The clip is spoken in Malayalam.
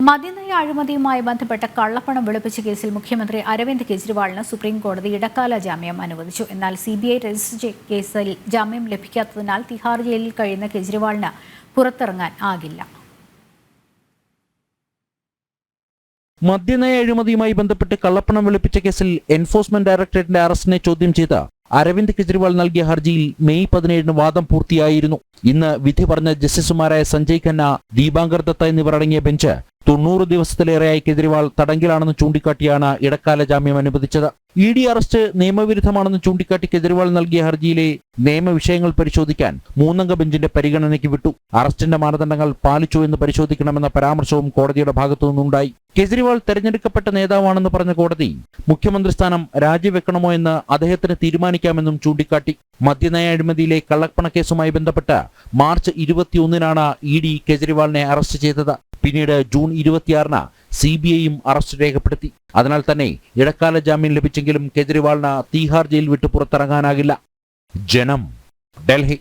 മദ്യനയ അഴിമതിയുമായി ബന്ധപ്പെട്ട കള്ളപ്പണം വെളുപ്പിച്ച കേസിൽ മുഖ്യമന്ത്രി അരവിന്ദ് കെജ്രിവാളിന് സുപ്രീം കോടതി ഇടക്കാല ജാമ്യം അനുവദിച്ചു. എന്നാൽ CBI രജിസ്റ്റർ കേസിൽ ജാമ്യം ലഭിക്കാത്തതിനാൽ തിഹാർ ജയിലിൽ കഴിയുന്ന കെജ്രിവാളിന് പുറത്തിറങ്ങാൻ ആകില്ല. മദ്യനയ അഴിമതിയുമായി ബന്ധപ്പെട്ട് കള്ളപ്പണം വെളുപ്പിച്ച കേസിൽ എൻഫോഴ്സ്മെന്റ് ഡയറക്ടറേറ്റിന്റെ അറസ്റ്റിനെ ചോദ്യം ചെയ്ത അരവിന്ദ് കെജ്രിവാൾ നൽകിയ ഹർജിയിൽ മെയ് 17 വാദം പൂർത്തിയായിരുന്നു. ഇന്ന് വിധി പറഞ്ഞ ജസ്റ്റിസുമാരായ സഞ്ജയ് ഖന്ന, ദീപാങ്കർ ദത്ത എന്നിവർ അടങ്ങിയ ബെഞ്ച് 90 ദിവസത്തിലേറെയായി കെജ്രിവാൾ തടങ്കിലാണെന്ന് ചൂണ്ടിക്കാട്ടിയാണ് ഇടക്കാല ജാമ്യം അനുവദിച്ചത്. ED അറസ്റ്റ് നിയമവിരുദ്ധമാണെന്ന് ചൂണ്ടിക്കാട്ടി കെജ്രിവാൾ നൽകിയ ഹർജിയിലെ നിയമവിഷയങ്ങൾ പരിശോധിക്കാൻ 3-അംഗ ബെഞ്ചിന്റെ പരിഗണനയ്ക്ക് വിട്ടു. അറസ്റ്റിന്റെ മാനദണ്ഡങ്ങൾ പാലിച്ചു എന്ന് പരിശോധിക്കണമെന്ന പരാമർശവും കോടതിയുടെ ഭാഗത്തുനിന്നുണ്ടായി. കെജ്രിവാൾ തെരഞ്ഞെടുക്കപ്പെട്ട നേതാവാണെന്ന് പറഞ്ഞ കോടതി മുഖ്യമന്ത്രി സ്ഥാനം രാജിവെക്കണമോ എന്ന് അദ്ദേഹത്തിന് തീരുമാനിക്കാമെന്നും ചൂണ്ടിക്കാട്ടി. മദ്യനയ അഴിമതിയിലെ കള്ളപ്പണക്കേസുമായി ബന്ധപ്പെട്ട് മാർച്ച് 21-നാണ് ED കെജ്രിവാളിനെ അറസ്റ്റ് ചെയ്തത്. പിന്നീട് ജൂൺ 26-ന് CBIയും അറസ്റ്റ് രേഖപ്പെടുത്തി. അതിനാൽ തന്നെ ഇടക്കാല ജാമ്യം ലഭിച്ചെങ്കിലും കെജ്രിവാളിന് തീഹാർ ജയിൽ വിട്ട് പുറത്തിറങ്ങാനാകില്ല. ജനം, ഡൽഹി.